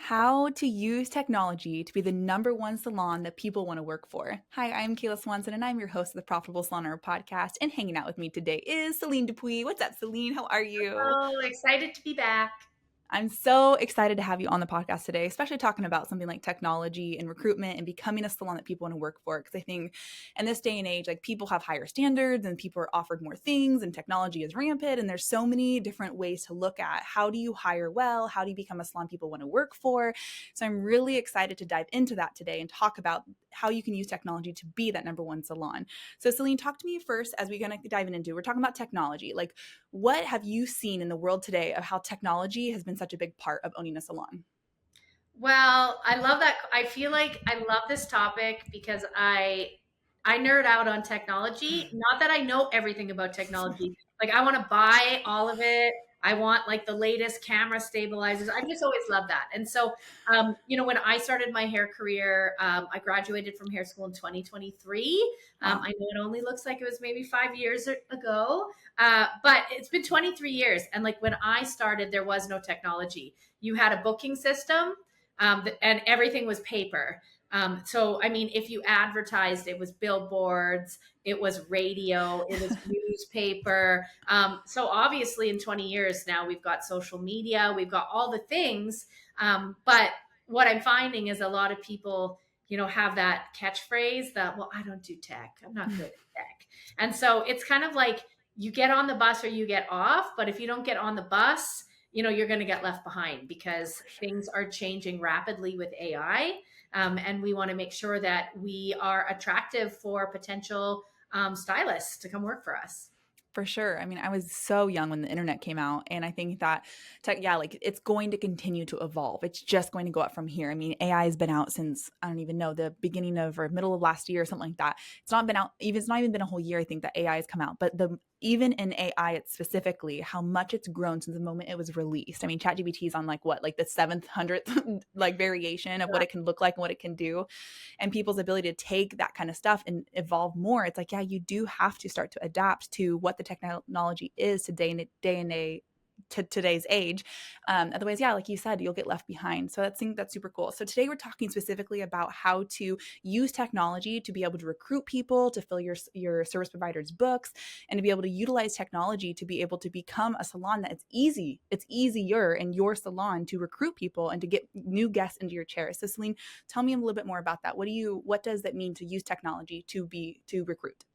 how to use technology to be the number one salon that people want to work for. Hi, I'm Kayla Swanson, and I'm your host of the Profitable Salon Owner podcast. And hanging out with me today is Celene Dupuis. What's up, Celene? How are you? Oh, excited to be back. I'm so excited to have you on the podcast today, especially talking about something like technology and recruitment and becoming a salon that people want to work for. Because I think in this day and age, like people have higher standards and people are offered more things and technology is rampant. And there's so many different ways to look at how do you hire well? How do you become a salon people want to work for? So I'm really excited to dive into that today and talk about how you can use technology to be that number one salon. So Celene, talk to me first as we're going to dive into. We're talking about technology. Like, what have you seen in the world today of how technology has been such a big part of owning a salon? Well, I love that. I feel like I love this topic because I nerd out on technology. Not that I know everything about technology. Like I want to buy all of it. I want like the latest camera stabilizers. I just always love that. And so, when I started my hair career, I graduated from hair school in 2023. Wow. I know it only looks like it was maybe 5 years ago, but it's been 23 years. And like when I started, there was no technology. You had a booking system, and everything was paper. So, I mean, if you advertised, it was billboards, it was radio, it was newspaper. So, obviously, in 20 years now, we've got social media, we've got all the things. But what I'm finding is a lot of people, have that catchphrase that, well, I don't do tech, I'm not good at tech. And so, it's kind of like you get on the bus or you get off, but if you don't get on the bus, you're going to get left behind because things are changing rapidly with AI. And we want to make sure that we are attractive for potential stylists to come work for us. For sure. I mean, I was so young when the internet came out, and I think that tech, yeah, like it's going to continue to evolve. It's just going to go up from here. I mean, AI has been out since I don't even know the beginning of or middle of last year or something like that. It's not been out even it's not even been a whole year. I think that AI has come out, but the even in AI it's specifically how much it's grown since the moment it was released. I mean, ChatGPT is on like what, like the 700th like variation of what it can look like and what it can do, and people's ability to take that kind of stuff and evolve more. It's like, yeah, you do have to start to adapt to what the technology is today and to today's age. Otherwise, yeah, like you said, you'll get left behind. So that's super cool. So today we're talking specifically about how to use technology to be able to recruit people, to fill your service providers' books, and to be able to utilize technology to be able to become a salon that it's easy. It's easier in your salon to recruit people and to get new guests into your chair. So Celene, tell me a little bit more about that. What does that mean to use technology to recruit?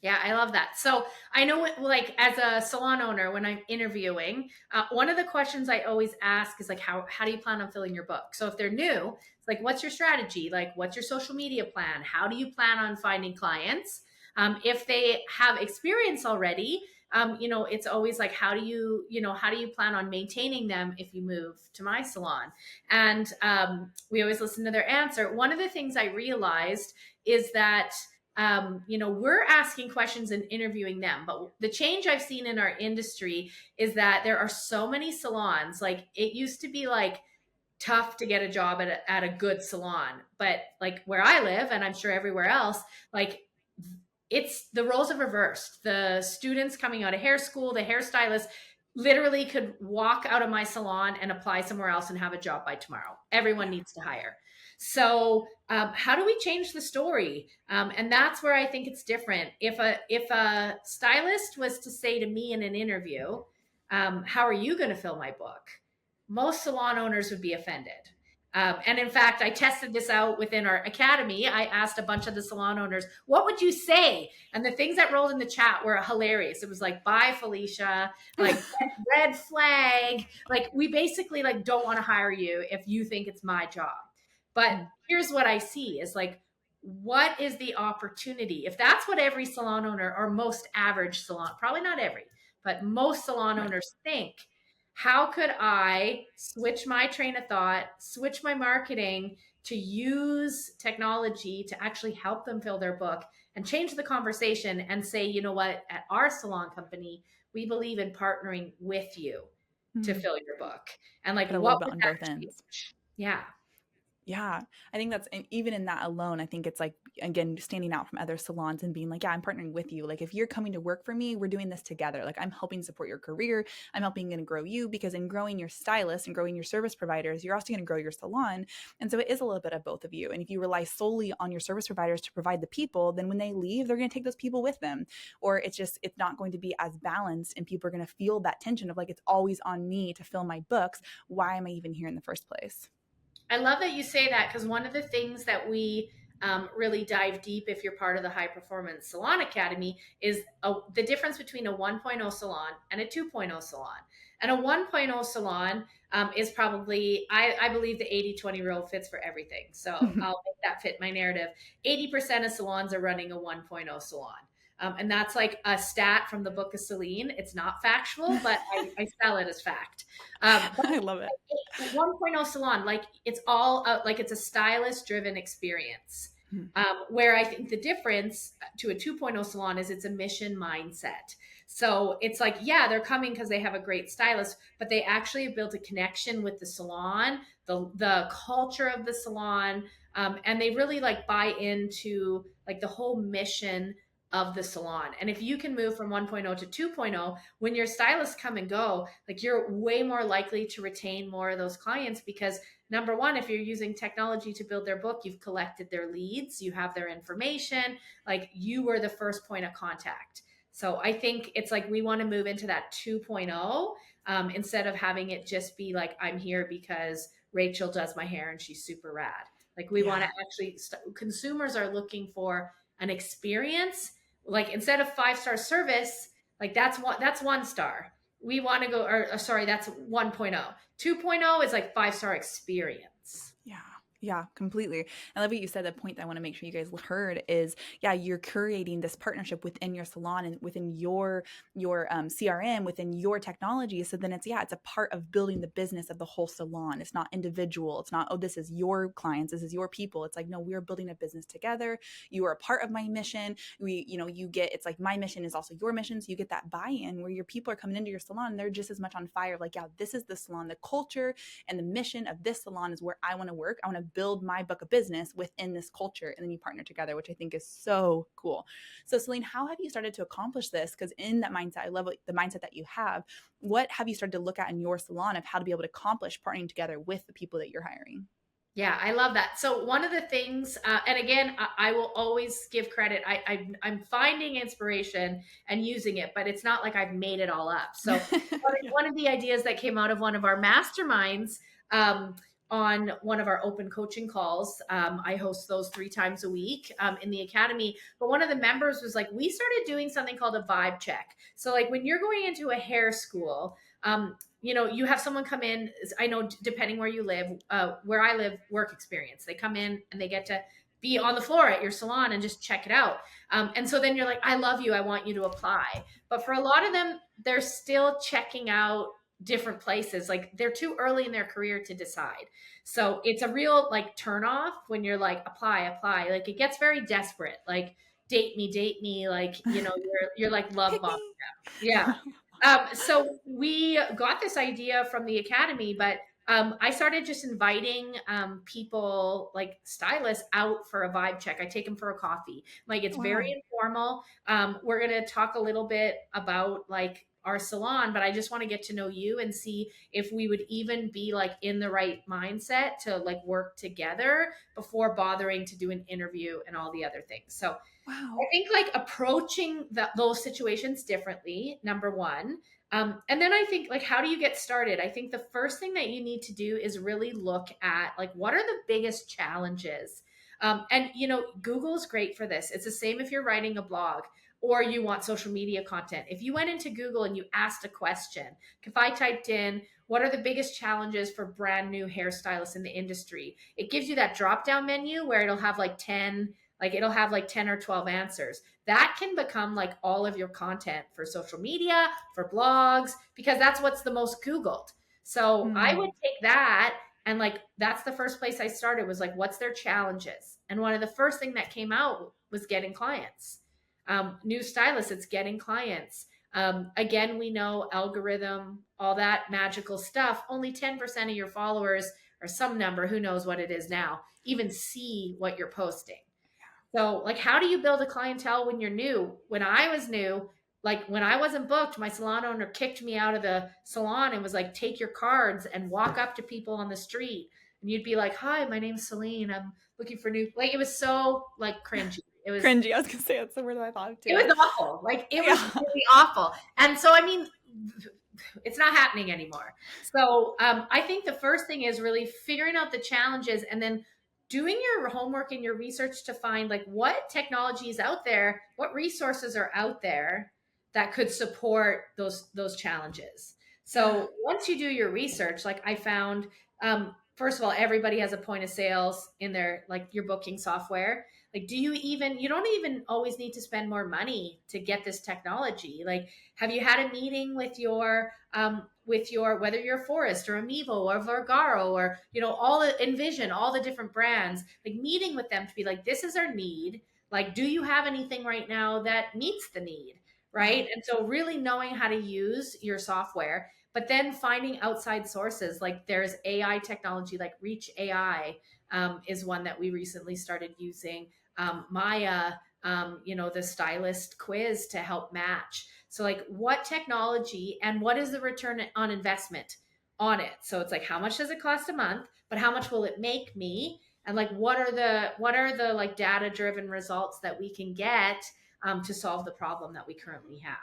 Yeah, I love that. So I know what, like as a salon owner, when I'm interviewing, one of the questions I always ask is like, how do you plan on filling your book? So if they're new, it's like, what's your strategy? Like, what's your social media plan? How do you plan on finding clients? If they have experience already, it's always like, how do you plan on maintaining them if you move to my salon? And we always listen to their answer. One of the things I realized is that we're asking questions and interviewing them. But the change I've seen in our industry is that there are so many salons. Like it used to be like tough to get a job at a good salon. But like where I live, and I'm sure everywhere else, like it's the roles have reversed. The students coming out of hair school, the hairstylists literally could walk out of my salon and apply somewhere else and have a job by tomorrow. Everyone Yeah. needs to hire. So, how do we change the story? And that's where I think it's different. If a stylist was to say to me in an interview, "How are you going to fill my book?" Most salon owners would be offended. And in fact, I tested this out within our academy. I asked a bunch of the salon owners, what would you say? And the things that rolled in the chat were hilarious. It was like, bye, Felicia, like red flag. Like we basically like don't want to hire you if you think it's my job. But here's what I see is like, what is the opportunity? If that's what every salon owner or most average salon, probably not every, but most salon Right. owners think, how could I switch my train of thought, switch my marketing to use technology to actually help them fill their book and change the conversation and say, you know what, at our salon company, we believe in partnering with you to Mm. fill your book. And like, Put a little what bit would on both that ends. change? Yeah. Yeah, I think that's and even in that alone, I think it's like, again, standing out from other salons and being like, yeah, I'm partnering with you. Like, if you're coming to work for me, we're doing this together. Like, I'm helping support your career. I'm helping to grow you because in growing your stylists and growing your service providers, you're also going to grow your salon. And so it is a little bit of both of you. And if you rely solely on your service providers to provide the people, then when they leave, they're going to take those people with them. Or it's not going to be as balanced and people are going to feel that tension of like, it's always on me to fill my books. Why am I even here in the first place? I love that you say that because one of the things that we really dive deep if you're part of the High Performance Salon Academy is the difference between a 1.0 salon and a 2.0 salon. And a 1.0 salon is probably, I believe the 80-20 rule fits for everything. So I'll make that fit my narrative. 80% of salons are running a 1.0 salon. And that's like a stat from the book of Celene. It's not factual, but I sell it as fact. But I love it. 1.0 salon, like it's all like it's a stylist driven experience. Mhm. Where I think the difference to a 2.0 salon is it's a mission mindset. So it's like, yeah, they're coming because they have a great stylist, but they actually have built a connection with the salon, the culture of the salon, and they really like buy into like the whole mission of the salon. And if you can move from 1.0 to 2.0, when your stylists come and go, like you're way more likely to retain more of those clients because number one, if you're using technology to build their book, you've collected their leads, you have their information, like you were the first point of contact. So I think it's like we want to move into that 2.0 instead of having it just be like, I'm here because Rachel does my hair and she's super rad. Like we want Yeah. to actually, consumers are looking for an experience. Like instead of 5-star service, like that's 1 star. We want to go, or sorry, that's 1.0. 2.0 is like 5-star experience. Yeah. Yeah, completely. I love what you said. The point that I want to make sure you guys heard is, yeah, you're curating this partnership within your salon and within your CRM, within your technology. So then it's a part of building the business of the whole salon. It's not individual. It's not, oh, this is your clients, this is your people. It's like, no, we're building a business together. You are a part of my mission. You get, it's like my mission is also your mission. So you get that buy-in where your people are coming into your salon. And they're just as much on fire. Like, yeah, this is the salon, the culture and the mission of this salon is where I want to work. I want to build my book of business within this culture. And then you partner together, which I think is so cool. So, Celene, how have you started to accomplish this? Because in that mindset, I love the mindset that you have. What have you started to look at in your salon of how to be able to accomplish partnering together with the people that you're hiring? Yeah, I love that. So one of the things, and again, I will always give credit. I'm finding inspiration and using it, but it's not like I've made it all up. So Yeah. one of the ideas that came out of one of our masterminds on one of our open coaching calls, I host those 3 times a week in the academy. But one of the members was like, we started doing something called a vibe check. So like when you're going into a hair school, you have someone come in. I know depending where you live, where I live, work experience. They come in and they get to be on the floor at your salon and just check it out. And so then you're like, I love you. I want you to apply. But for a lot of them, they're still checking out different places. Like they're too early in their career to decide. So it's a real like turn off when you're like, apply, apply. Like it gets very desperate. Like date me. Like, you're like love Pick bomb. me. Yeah. So we got this idea from the academy, but I started just inviting people like stylists out for a vibe check. I take them for a coffee. Like it's very Wow. informal. We're going to talk a little bit about like our salon, but I just want to get to know you and see if we would even be like in the right mindset to like work together before bothering to do an interview and all the other things. So I Wow. think like approaching those situations differently, number one. And then I think like, how do you get started? I think the first thing that you need to do is really look at like, what are the biggest challenges? And Google is great for this. It's the same if you're writing a blog or you want social media content. If you went into Google and you asked a question, if I typed in, what are the biggest challenges for brand new hairstylists in the industry? It gives you that drop down menu where it'll have like 10 or 12 answers. That can become like all of your content for social media, for blogs, because that's what's the most Googled. So I would Hmm. take that and like that's the first place I started was like, what's their challenges? And one of the first thing that came out was getting clients. New stylists, it's getting clients. Again, we know algorithm, all that magical stuff. Only 10% of your followers or some number, who knows what it is now, even see what you're posting. So, like, how do you build a clientele when you're new? When I was new, like when I wasn't booked, my salon owner kicked me out of the salon and was like, take your cards and walk up to people on the street. And you'd be like, hi, my name's Celene. I'm looking for new, like, it was so like cringy. Cringy. I was gonna say that's the word that I thought of It too. was awful. Like, it was Yeah. really awful. And so, I mean, it's not happening anymore. So I think the first thing is really figuring out the challenges and then doing your homework and your research to find like what technology is out there, what resources are out there that could support those challenges. Yeah. So once you do your research, like I found, first of all, everybody has a point of sales in their like your booking software. Like, you don't even always need to spend more money to get this technology. Like, have you had a meeting with your, whether you're Forest or Amivo or Vergaro or, all the Envision, all the different brands, like meeting with them to be like, this is our need. Like, do you have anything right now that meets the need? Yeah. Right. And so really knowing how to use your software, but then finding outside sources, like there's AI technology, like Reach AI is one that we recently started using. Maya, the stylist quiz to help match. So, like, what technology and what is the return on investment on it? So it's like, how much does it cost a month? But how much will it make me? And like, what are the like data driven results that we can get to solve the problem that we currently have?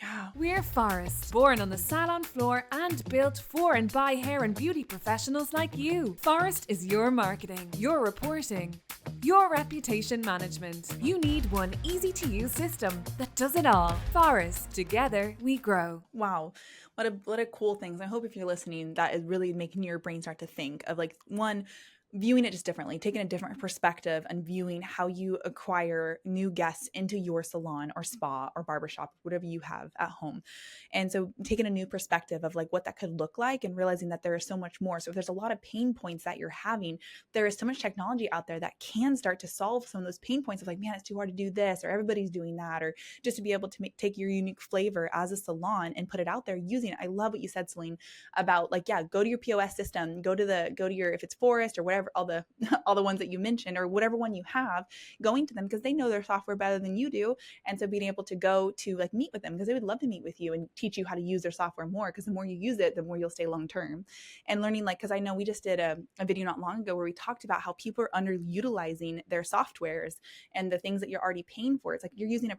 Yeah. We're Forest, born on the salon floor and built for and by hair and beauty professionals like you. Forest is your marketing, your reporting, your reputation management. You need one easy-to-use system that does it all. Forest, together we grow. Wow. What a cool things. I hope if you're listening, that is really making your brain start to think of like one, viewing it just differently, taking a different perspective and viewing how you acquire new guests into your salon or spa or barbershop, whatever you have at home. And so taking a new perspective of like what that could look like and realizing that there is so much more. So if there's a lot of pain points that you're having, there is so much technology out there that can start to solve some of those pain points of like, man, it's too hard to do this, or everybody's doing that, or just to be able to take your unique flavor as a salon and put it out there using it. I love what you said, Celene, about like, yeah, go to your POS system, go to your, if it's Forest or whatever, all the all the ones that you mentioned or whatever one you have, going to them because they know their software better than you do. And so being able to go to like meet with them because they would love to meet with you and teach you how to use their software more, because the more you use it, the more you'll stay long term. And learning, like, because I know we just did a video not long ago where we talked about how people are underutilizing their softwares and the things that you're already paying for. It's like you're using a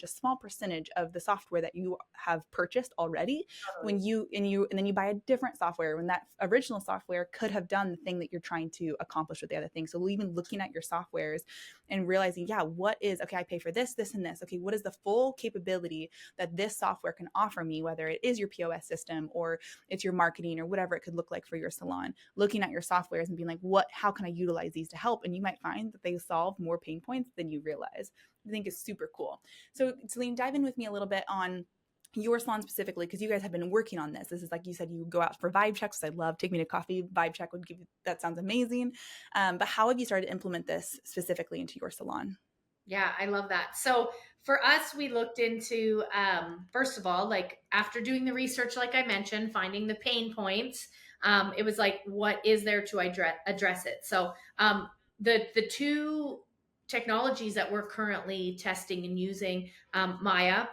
small percentage of the software that you have purchased already when and then you buy a different software when that original software could have done the thing that you're trying to accomplish with the other thing. So even looking at your softwares and realizing, yeah, okay, I pay for this, this, and this. Okay, what is the full capability that this software can offer me, whether it is your POS system or it's your marketing or whatever it could look like for your salon. Looking at your softwares and being like, how can I utilize these to help? And you might find that they solve more pain points than you realize. I think is super cool. So Celene, dive in with me a little bit on your salon specifically, because you guys have been working on this. This is like you said, you go out for vibe checks. I love Take Me to Coffee. Vibe check would give you, that sounds amazing. But how have you started to implement this specifically into your salon? Yeah, I love that. So for us, we looked into, first of all, like after doing the research, like I mentioned, finding the pain points, it was like, what is there to address it? So the two technologies that we're currently testing and using, Maya,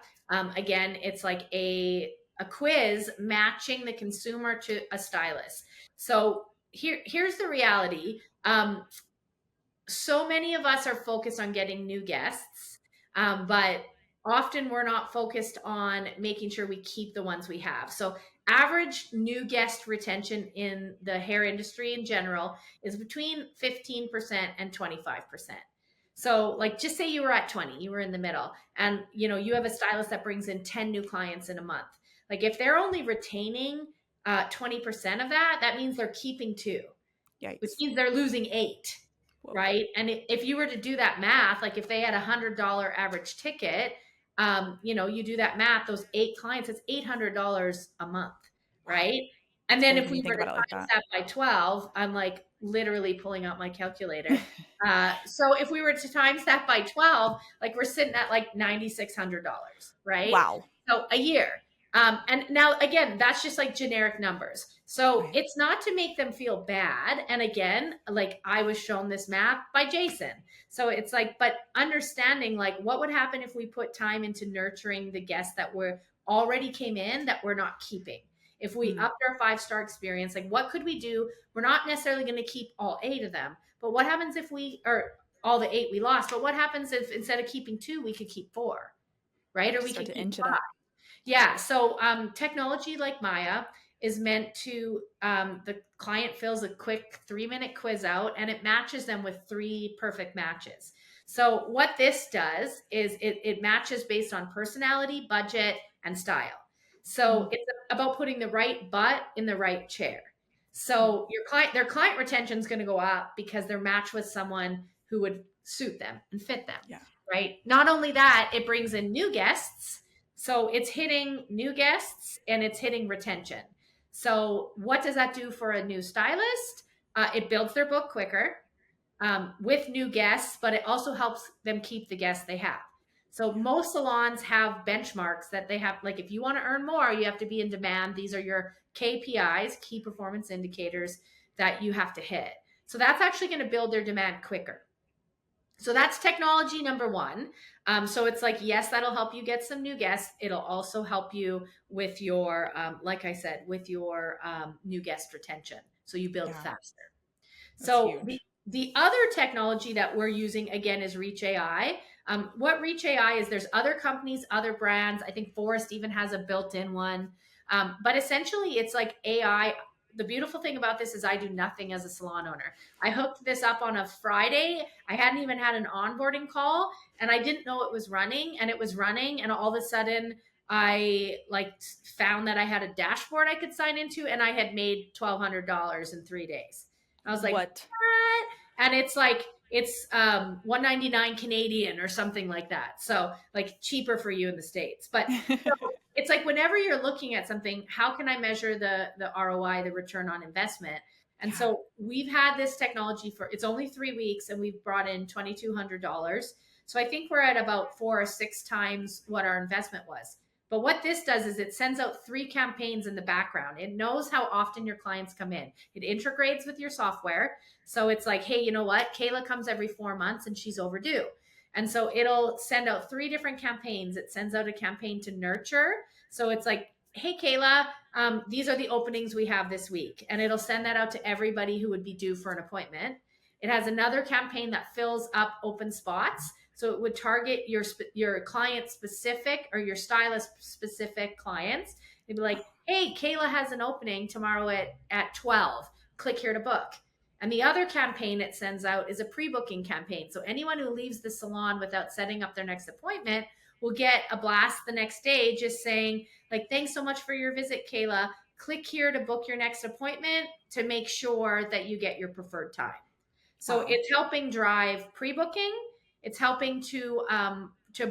again, it's like a quiz matching the consumer to a stylist. So here's the reality. So many of us are focused on getting new guests, but often we're not focused on making sure we keep the ones we have. So, average new guest retention in the hair industry in general is between 15% and 25%. So, like, just say you were at 20, you were in the middle, and you have a stylist that brings in 10 new clients in a month. Like, if they're only retaining 20% of that, that means they're keeping two, which Yikes. means they're losing eight. Whoa. Right. And if you were to do that math, like if they had $100 average ticket, you do that math, those 8 clients, it's $800 a month. Wow. Right. And It's then crazy if when we you were think to about it like times that. that by 12, I'm like literally pulling out my calculator. So if we were to times that by 12, like we're sitting at like $9,600. Right. Wow. So a year. And now, again, that's just like generic numbers. So Right. it's not to make them feel bad. And again, like I was shown this map by Jason. So it's like, but understanding like what would happen if we put time into nurturing the guests that were already came in that we're not keeping. If we Mm. upped our 5-star experience, like what could we do? We're not necessarily going to keep all 8 of them, but what happens if we, or all the 8 we lost, but what happens if instead of keeping 2, we could keep 4, right? Or we Just start could to keep inch it up. yeah. So technology like Maya is meant to, the client fills a quick 3-minute quiz out and it matches them with 3 perfect matches. So what this does is it matches based on personality, budget, and style. So Mm. it's about putting the right butt in the right chair. Mm. So their client retention is going to go up because they're matched with someone who would suit them and fit them, Yeah. right? Not only that, it brings in new guests, so it's hitting new guests and it's hitting retention. So what does that do for a new stylist? It builds their book quicker with new guests, but it also helps them keep the guests they have. So Yeah. most salons have benchmarks that they have. Like if you want to earn more, you have to be in demand. These are your KPIs, key performance indicators that you have to hit. So that's actually going to build their demand quicker. So that's technology number one. So it's like, yes, that'll help you get some new guests. It'll also help you with your, like I said, with your new guest retention. So you build Yeah. faster. That's So huge. the other technology that we're using again is Reach AI. What Reach AI is, there's other companies, other brands. I think Forest even has a built-in one. But essentially, it's like AI. The beautiful thing about this is I do nothing as a salon owner. I hooked this up on a Friday. I hadn't even had an onboarding call, and I didn't know it was running, and it was running, and all of a sudden I like found that I had a dashboard I could sign into, and I had made $1,200 in 3 days. I was like, What? what? And it's like it's 199 Canadian or something like that. So like cheaper for you in the States. But so it's like whenever you're looking at something, how can I measure the ROI, the return on investment? And Yeah. so we've had this technology for it's only 3 weeks and we've brought in $2,200. So I think we're at about 4 or 6 times what our investment was. But what this does is it sends out 3 campaigns in the background. It knows how often your clients come in. It integrates with your software. So it's like, hey, you know what? Kayla comes every 4 months and she's overdue. And so it'll send out 3 different campaigns. It sends out a campaign to nurture. So it's like, hey, Kayla, these are the openings we have this week. And it'll send that out to everybody who would be due for an appointment. It has another campaign that fills up open spots. So it would target your client specific or your stylist specific clients. It'd be like, hey, Kayla has an opening tomorrow at 12. Click here to book. And the other campaign it sends out is a pre-booking campaign. So anyone who leaves the salon without setting up their next appointment will get a blast the next day just saying, like, thanks so much for your visit, Kayla. Click here to book your next appointment to make sure that you get your preferred time. So Wow. it's helping drive pre-booking. It's helping to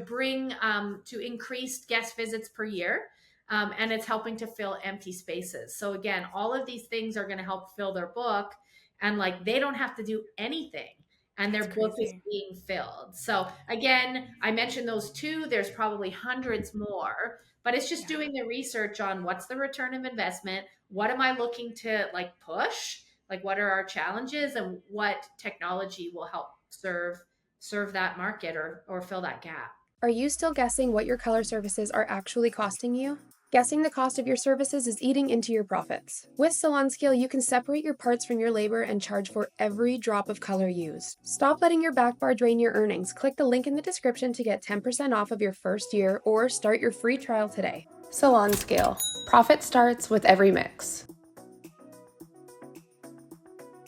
bring to increased guest visits per year, and it's helping to fill empty spaces. So again, all of these things are going to help fill their book, and like they don't have to do anything, and That's their book is crazy. being filled. So again, I mentioned those 2. There's probably hundreds more, but it's just Yeah. doing the research on what's the return of investment. What am I looking to like push? Like what are our challenges and what technology will help serve that market or fill that gap. Are you still guessing what your color services are actually costing you? Guessing the cost of your services is eating into your profits. With Salon Scale, you can separate your parts from your labor and charge for every drop of color used. Stop letting your back bar drain your earnings. Click the link in the description to get 10% off of your first year or start your free trial today. Salon Scale. Profit starts with every mix.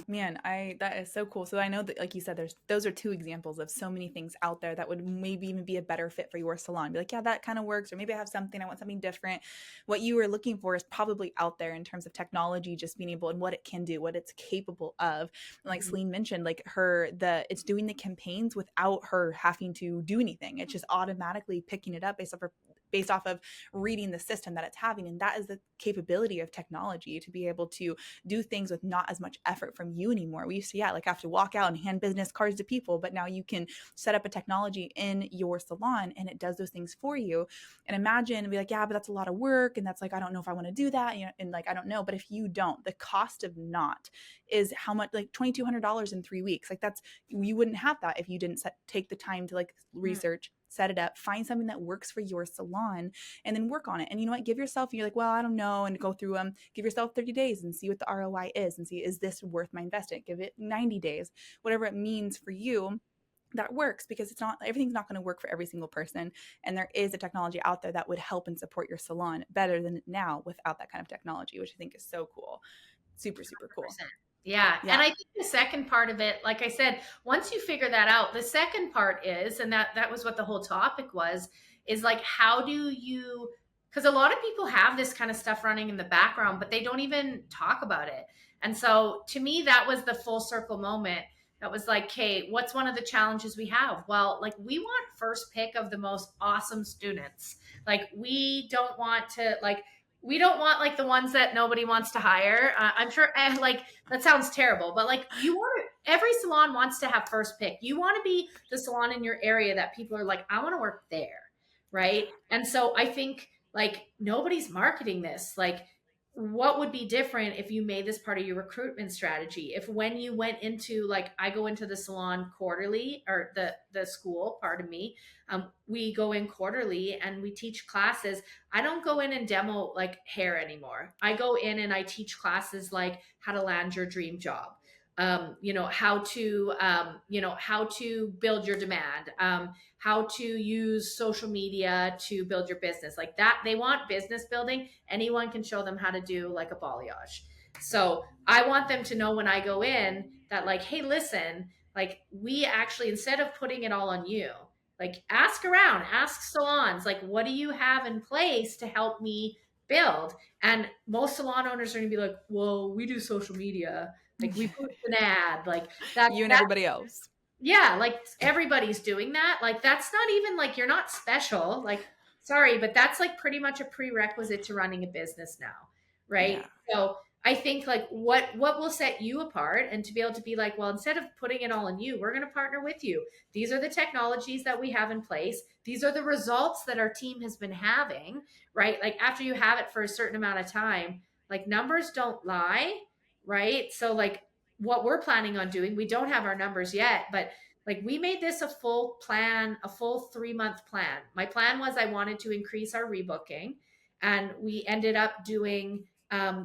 Man, that is so cool. So I know that, like you said, those are 2 examples of so many things out there that would maybe even be a better fit for your salon. Be like, yeah, that kind of works, or maybe I have something, I want something different. What you were looking for is probably out there in terms of technology, just being able and what it can do, what it's capable of. And like Celene mentioned, like it's doing the campaigns without her having to do anything. It's just automatically picking it up based off of reading the system that it's having. And that is the capability of technology, to be able to do things with not as much effort from you anymore. We used to, have to walk out and hand business cards to people, but now you can set up a technology in your salon and it does those things for you. And imagine and be like, yeah, but that's a lot of work. And that's like, I don't know if I want to do that. And like, I don't know. But if you don't, the cost of not is how much, like $2,200 in 3 weeks. Like you wouldn't have that if you didn't take the time to like research, set it up, find something that works for your salon, and then work on it. And you know what, give yourself, you're like, well, I don't know, and go through them, give yourself 30 days and see what the ROI is, and see, is this worth my investment? Give it 90 days, whatever it means for you that works, because everything's not going to work for every single person. And there is a technology out there that would help and support your salon better than now without that kind of technology, which I think is so cool. Super, super cool. Yeah. And I think the second part of it, like I said, once you figure that out, the second part is, and that was what the whole topic was, is like, how do you, because a lot of people have this kind of stuff running in the background, but they don't even talk about it. And so to me, that was the full circle moment. That was like, okay, what's one of the challenges we have? Well, like, we want first pick of the most awesome students. Like, we don't want like the ones that nobody wants to hire. I'm sure like that sounds terrible, but like every salon wants to have first pick. You want to be the salon in your area that people are like, I want to work there. Right. And so I think like nobody's marketing this. Like, what would be different if you made this part of your recruitment strategy? If when you went into, like, I go into the salon quarterly, or the school, pardon me, we go in quarterly and we teach classes. I don't go in and demo like hair anymore. I go in and I teach classes like how to land your dream job. How to build your demand, how to use social media to build your business. Like that, they want business building. Anyone can show them how to do like a balayage. So I want them to know when I go in that, like, hey, listen, like, we actually, instead of putting it all on you, like, ask around, ask salons, like, what do you have in place to help me build? And most salon owners are gonna be like, well, we do social media. Like, we put an ad, like that. You and everybody else. Yeah, like everybody's doing that. Like, that's not even like, you're not special. Like, sorry, but that's like pretty much a prerequisite to running a business now, right? Yeah. So I think like what will set you apart, and to be able to be like, well, instead of putting it all on you, we're going to partner with you. These are the technologies that we have in place. These are the results that our team has been having, right? Like, after you have it for a certain amount of time, like, numbers don't lie. Right. So like, what we're planning on doing, we don't have our numbers yet, but like, we made this a full plan, a full 3-month plan. My plan was, I wanted to increase our rebooking, and we ended up doing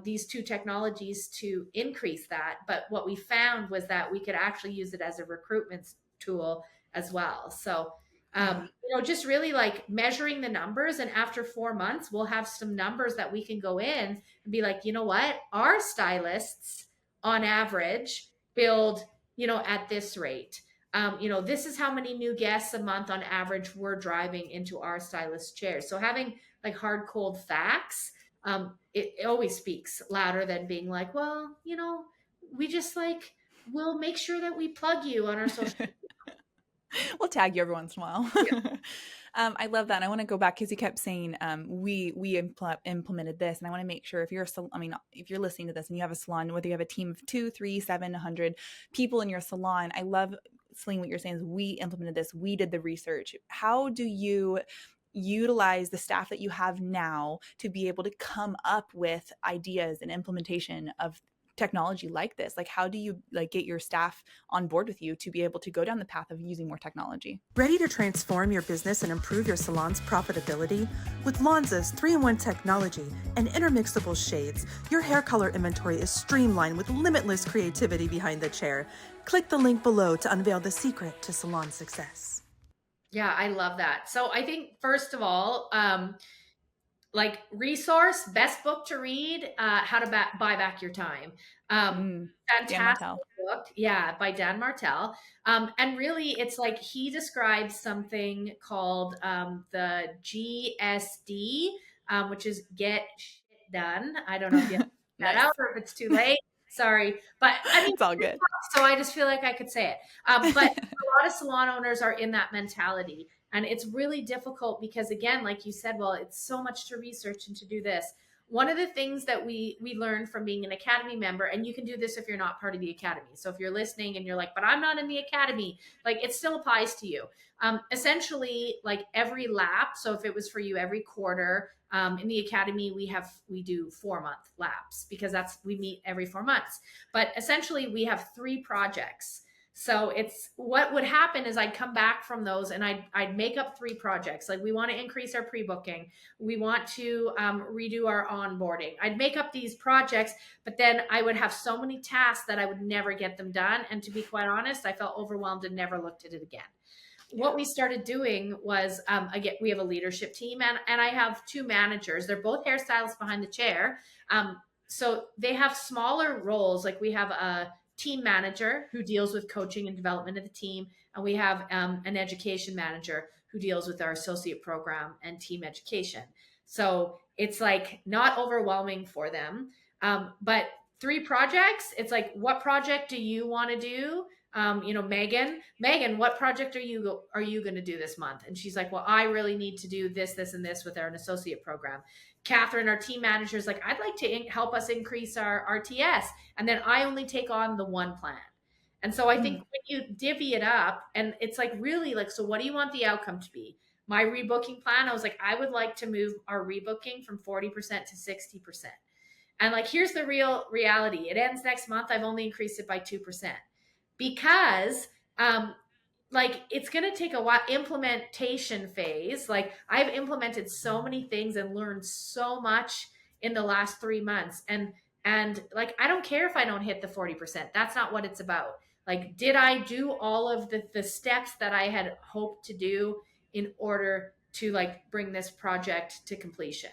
these two technologies to increase that. But what we found was that we could actually use it as a recruitment tool as well. So just really like measuring the numbers. And after 4 months, we'll have some numbers that we can go in and be like, you know what, our stylists on average build, at this rate. This is how many new guests a month on average we're driving into our stylist chairs. So having like hard, cold facts, it always speaks louder than being like, well, we just like, we'll make sure that we plug you on our social media. We'll tag you every once in a while. Yeah. I love that. And I want to go back, because you kept saying we implemented this, and I want to make sure, if you're if you're listening to this and you have a salon, whether you have a team of 2, 3, 7, 100 people in your salon, I love, Celene, what you're saying is, we implemented this, we did the research. How do you utilize the staff that you have now to be able to come up with ideas and implementation of technology like this? Like, how do you like get your staff on board with you to be able to go down the path of using more technology? Ready to transform your business and improve your salon's profitability? With Lonza's 3-in-1 technology and intermixable shades, your hair color inventory is streamlined with limitless creativity behind the chair. Click the link below to unveil the secret to salon success. Yeah, I love that. So I think, first of all, like, resource, best book to read, How to Buy Back Your Time. Fantastic book. Yeah, by Dan Martell. And really, it's like, he describes something called the GSD, which is get shit done. I don't know if you have that out or if it's too late. Sorry. But I mean, it's all good. So I just feel like I could say it. But a lot of salon owners are in that mentality. And it's really difficult because, again, like you said, well, it's so much to research and to do this. One of the things that we learned from being an academy member, and you can do this if you're not part of the academy. So if you're listening and you're like, but I'm not in the academy, like it still applies to you. Essentially, like every lap. So if it was for you every quarter, in the academy, we do 4-month laps because we meet every 4 months. But essentially, we have 3 projects. So it's what would happen is I'd come back from those and I'd make up 3 projects. Like we want to increase our pre-booking. We want to redo our onboarding. I'd make up these projects, but then I would have so many tasks that I would never get them done. And to be quite honest, I felt overwhelmed and never looked at it again. What we started doing was, again, we have a leadership team and I have 2 managers. They're both hairstylists behind the chair. So they have smaller roles. Like we have a team manager who deals with coaching and development of the team. And we have an education manager who deals with our associate program and team education. So it's like not overwhelming for them. But 3 projects, it's like, what project do you want to do? Megan, what project are you going to do this month? And she's like, well, I really need to do this, this, and this with our associate program. Catherine, our team manager, is like, I'd like to help us increase our RTS. And then I only take on the one plan. And so I think when you divvy it up, and it's like really like, so what do you want the outcome to be? My rebooking plan, I was like, I would like to move our rebooking from 40% to 60%. And like, here's the real reality. It ends next month. I've only increased it by 2%. Because like it's going to take a while implementation phase. Like I've implemented so many things and learned so much in the last 3 months. And like, I don't care if I don't hit the 40%. That's not what it's about. Like, did I do all of the steps that I had hoped to do in order to like bring this project to completion?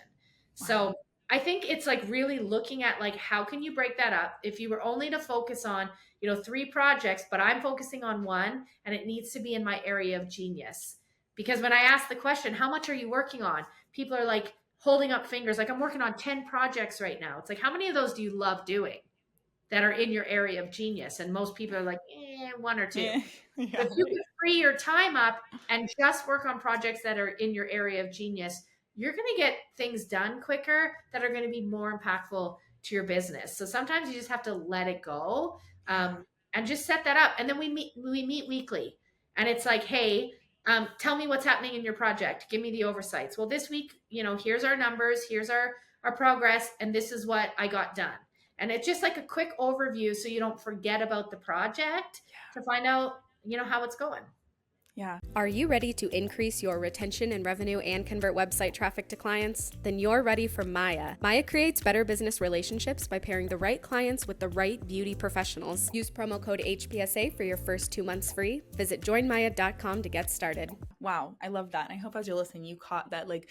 Wow. So I think it's like really looking at like, how can you break that up? If you were only to focus on, 3 projects, but I'm focusing on 1 and it needs to be in my area of genius. Because when I ask the question, how much are you working on? People are like holding up fingers. Like, I'm working on 10 projects right now. It's like, how many of those do you love doing that are in your area of genius? And most people are like, 1 or 2. Yeah. If you can free your time up and just work on projects that are in your area of genius, you're going to get things done quicker that are going to be more impactful to your business. So sometimes you just have to let it go and just set that up. And then we meet weekly. And it's like, hey, tell me what's happening in your project. Give me the oversights. Well, this week, here's our numbers, here's our progress, and this is what I got done. And it's just like a quick overview so you don't forget about the project to find out, how it's going. Yeah. Are you ready to increase your retention and revenue and convert website traffic to clients? Then you're ready for Maya. Maya creates better business relationships by pairing the right clients with the right beauty professionals. Use promo code HPSA for your first 2 months free. Visit joinmaya.com to get started. Wow, I love that. And I hope as you're listening, you caught that, like,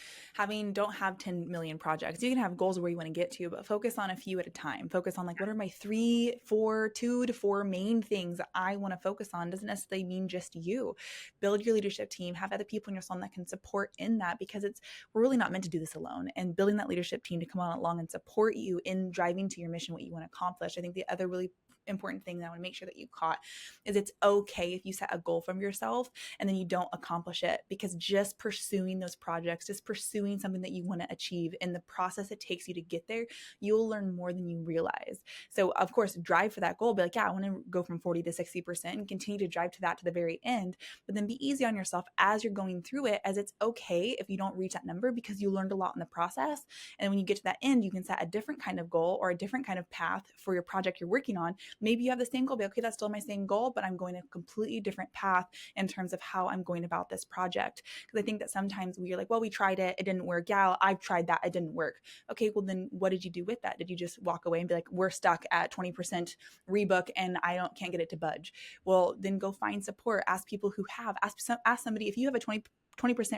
don't have 10 million projects. You can have goals where you want to get to, but focus on a few at a time. Focus on like, what are my 2 to 4 main things that I want to focus on? Doesn't necessarily mean just you. Build your leadership team, have other people in your salon that can support in that, because we're really not meant to do this alone. And building that leadership team to come on along and support you in driving to your mission, what you want to accomplish. I think the other really important thing that I want to make sure that you caught is it's okay if you set a goal from yourself and then you don't accomplish it, because just pursuing those projects, just pursuing something that you want to achieve, in the process it takes you to get there, you'll learn more than you realize. So of course, drive for that goal. Be like, yeah, I want to go from 40 to 60% and continue to drive to that to the very end. But then be easy on yourself as you're going through it, as it's okay if you don't reach that number, because you learned a lot in the process. And when you get to that end, you can set a different kind of goal or a different kind of path for your project you're working on. Maybe you have the same goal, but okay, that's still my same goal, but I'm going a completely different path in terms of how I'm going about this project. Because I think that sometimes we're like, well, we tried it, it didn't work. Yeah, I've tried that, it didn't work. Okay, well then what did you do with that? Did you just walk away and be like, we're stuck at 20% rebook and can't get it to budge? Well, then go find support. Ask people who have, ask somebody, if you have a 20%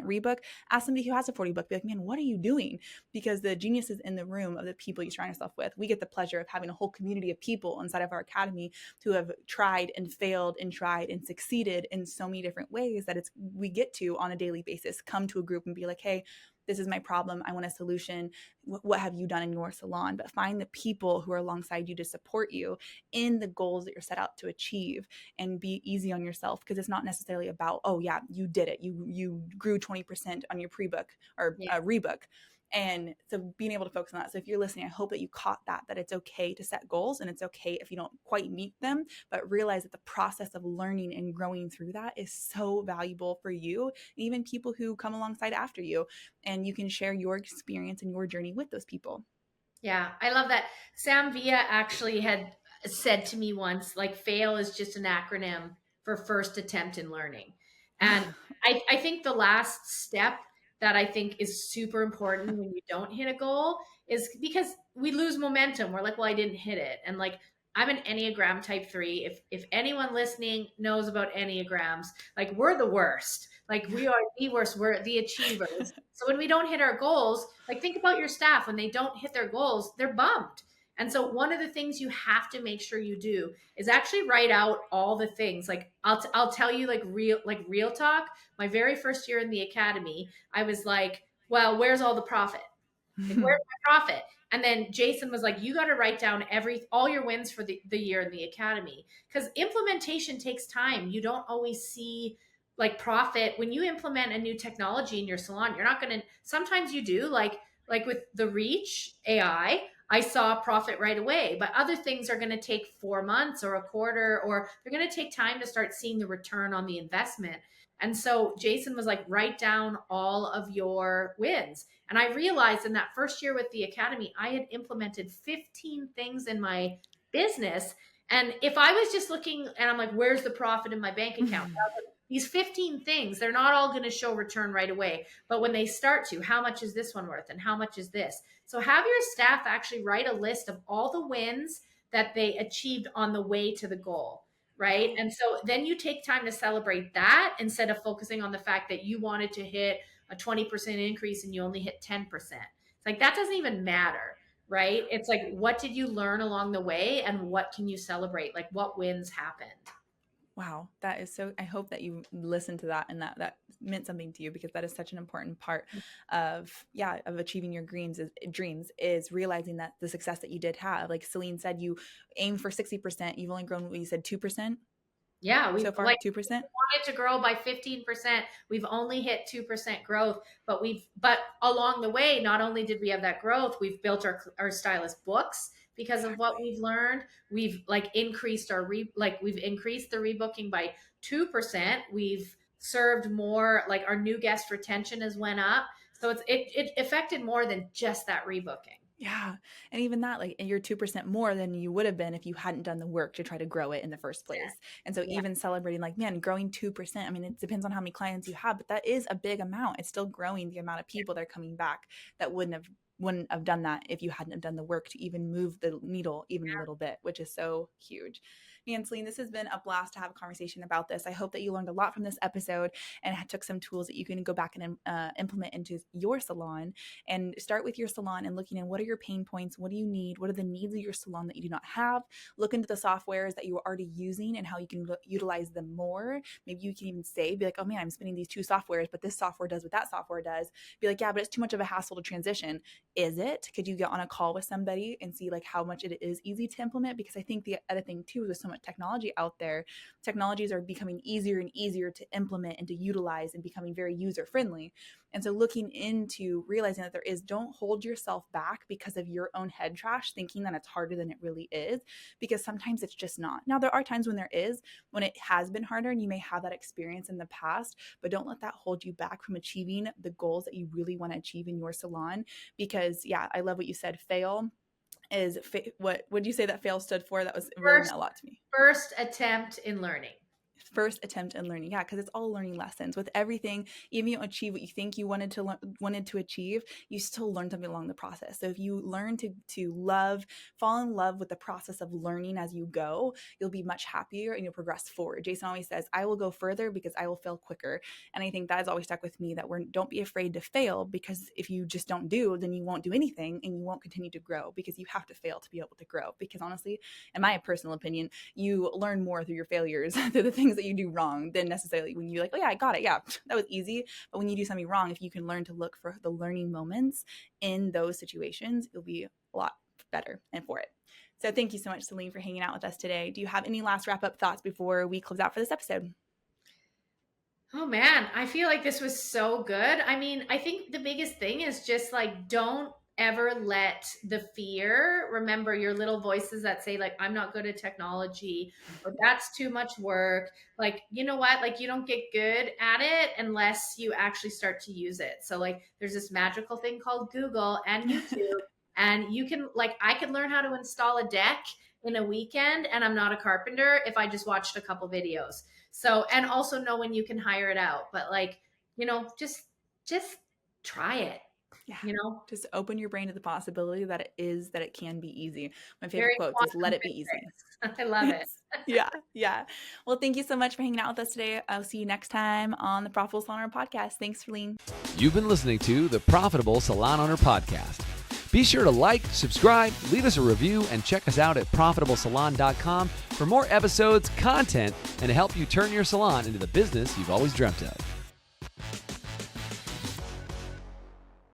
rebook, ask somebody who has a 40 book. Be like, man, what are you doing? Because the genius is in the room of the people you surround yourself with. We get the pleasure of having a whole community of people inside of our academy who have tried and failed and tried and succeeded in so many different ways that we get to on a daily basis come to a group and be like, hey, this is my problem, I want a solution, what have you done in your salon? But find the people who are alongside you to support you in the goals that you're set out to achieve, and be easy on yourself, because it's not necessarily about, oh yeah, you did it, you grew 20% on your pre-book or rebook. And so being able to focus on that. So if you're listening, I hope that you caught that it's okay to set goals, and it's okay if you don't quite meet them, but realize that the process of learning and growing through that is so valuable for you, and even people who come alongside after you, and you can share your experience and your journey with those people. Yeah, I love that. Sam Villa actually had said to me once, like, fail is just an acronym for first attempt in learning. And I think the last step that I think is super important when you don't hit a goal is because we lose momentum. We're like, well, I didn't hit it. And like, I'm an Enneagram type 3. If anyone listening knows about Enneagrams, like, we're the worst. Like, we are the worst. We're the achievers. So when we don't hit our goals, like, think about your staff. When they don't hit their goals, they're bummed. And so one of the things you have to make sure you do is actually write out all the things. Like, I'll tell you, like, real talk. My very first year in the academy, I was like, well, where's all the profit? Like, where's my profit? And then Jason was like, you got to write down all your wins for the year in the academy, because implementation takes time. You don't always see like profit when you implement a new technology in your salon. You're not going to, sometimes you do, like with the Reach AI, I saw profit right away, but other things are going to take 4 months or a quarter, or they're going to take time to start seeing the return on the investment. And so Jason was like, write down all of your wins. And I realized in that first year with the academy, I had implemented 15 things in my business. And if I was just looking and I'm like, where's the profit in my bank account? These 15 things, they're not all going to show return right away. But when they start to, how much is this one worth? And how much is this? So have your staff actually write a list of all the wins that they achieved on the way to the goal. Right. And so then you take time to celebrate that instead of focusing on the fact that you wanted to hit a 20% increase and you only hit 10%. It's like, that doesn't even matter. Right. It's like, what did you learn along the way and what can you celebrate? Like, what wins happened? Wow, that is so, I hope that you listened to that and that meant something to you, because that is such an important part of achieving your dreams is realizing that the success that you did have, like Celene said, you aimed for 60%, you've only grown, what you said, 2%? Yeah, we so far, like 2%. wanted to grow by 15%. We've only hit 2% growth, but along the way, not only did we have that growth, we've built our stylist books because of what we've learned. We've like increased we've increased the rebooking by 2%. We've served more, like our new guest retention has went up. So it affected more than just that rebooking. Yeah. And even that, like, you're 2% more than you would have been if you hadn't done the work to try to grow it in the first place. Yeah. And so even celebrating, like, man, growing 2%, I mean, it depends on how many clients you have, but that is a big amount. It's still growing the amount of people that are coming back that wouldn't have done that if you hadn't have done the work to even move the needle even a little bit, which is so huge. Me and Celene, this has been a blast to have a conversation about this. I hope that you learned a lot from this episode and took some tools that you can go back and implement into your salon, and start with your salon and looking at what are your pain points, what do you need, what are the needs of your salon that you do not have. Look into the softwares that you are already using and how you can utilize them more. Maybe you can even be like, oh man, I'm spending these 2 softwares, but this software does what that software does. Be like, yeah, but it's too much of a hassle to transition. Is it? Could you get on a call with somebody and see like how much it is easy to implement? Because I think the other thing too is with so much technology out there, technologies are becoming easier and easier to implement and to utilize and becoming very user friendly. And so looking into realizing that don't hold yourself back because of your own head trash, thinking that it's harder than it really is, because sometimes it's just not. Now, there are times when it has been harder and you may have that experience in the past, but don't let that hold you back from achieving the goals that you really want to achieve in your salon. Because I love what you said. Fail is what would you say that fail stood for? That was really meant a lot to me. First attempt in learning. First attempt in learning. Yeah, because it's all learning lessons. With everything, even if you don't achieve what you think you wanted to achieve, you still learn something along the process. So if you learn to fall in love with the process of learning as you go, you'll be much happier and you'll progress forward. Jason always says, I will go further because I will fail quicker. And I think that has always stuck with me, that don't be afraid to fail, because if you just don't do, then you won't do anything and you won't continue to grow, because you have to fail to be able to grow. Because honestly, in my personal opinion, you learn more through your failures, through the things that you do wrong than necessarily when you're like, oh yeah, I got it. Yeah, that was easy. But when you do something wrong, if you can learn to look for the learning moments in those situations, it'll be a lot better and for it. So thank you so much, Celene, for hanging out with us today. Do you have any last wrap up thoughts before we close out for this episode? Oh man, I feel like this was so good. I mean, I think the biggest thing is just like, don't ever let the fear, remember your little voices that say like, I'm not good at technology, or that's too much work. Like, you know what? Like, you don't get good at it unless you actually start to use it. So like, there's this magical thing called Google and YouTube, and you can, like, I could learn how to install a deck in a weekend, and I'm not a carpenter if I just watched a couple videos. So, and also know when you can hire it out, but like, you know, just try it. Yeah. You know, just open your brain to the possibility that it can be easy. My favorite quote is let it be easy. I love it. Yeah. Yeah. Well, thank you so much for hanging out with us today. I'll see you next time on the Profitable Salon Owner Podcast. Thanks, Celene. You've been listening to the Profitable Salon Owner Podcast. Be sure to like, subscribe, leave us a review, and check us out at profitablesalon.com for more episodes, content, and to help you turn your salon into the business you've always dreamt of.